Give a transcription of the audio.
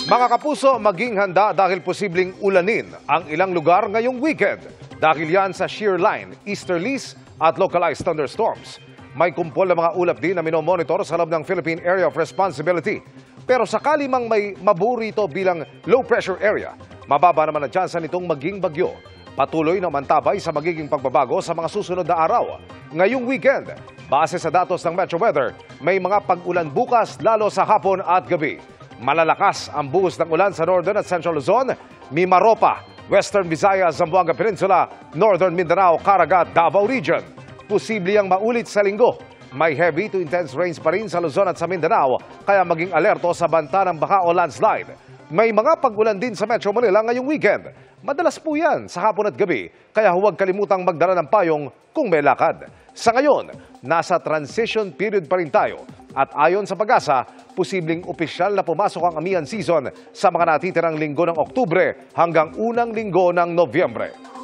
Mga kapuso, maging handa dahil posibleng ulanin ang ilang lugar ngayong weekend. Dahil yan sa shear line, easterlies at localized thunderstorms. May kumpol na mga ulap din na minomonitor sa loob ng Philippine Area of Responsibility. Pero sakali mang may maburi ito bilang low pressure area, mababa naman ang tsansa nitong maging bagyo. Patuloy na mantabay sa magiging pagbabago sa mga susunod na araw. Ngayong weekend, base sa datos ng Metro Weather, may mga pag-ulan bukas lalo sa hapon at gabi. Malalakas ang buhos ng ulan sa Northern at Central Luzon, Mimaropa, Western Visayas, Zamboanga Peninsula, Northern Mindanao, Caraga, Davao Region. Posible ang maulit sa linggo. May heavy to intense rains pa rin sa Luzon at sa Mindanao, kaya maging alerto sa banta ng baha o landslide. May mga pag-ulan din sa Metro Manila ngayong weekend. Madalas po yan sa hapon at gabi, kaya huwag kalimutang magdala ng payong kung may lakad. Sa ngayon, nasa transition period pa rin tayo. At ayon sa Pag-asa, posibleng opisyal na pumasok ang amihan season sa mga natitirang linggo ng Oktubre hanggang unang linggo ng Nobyembre.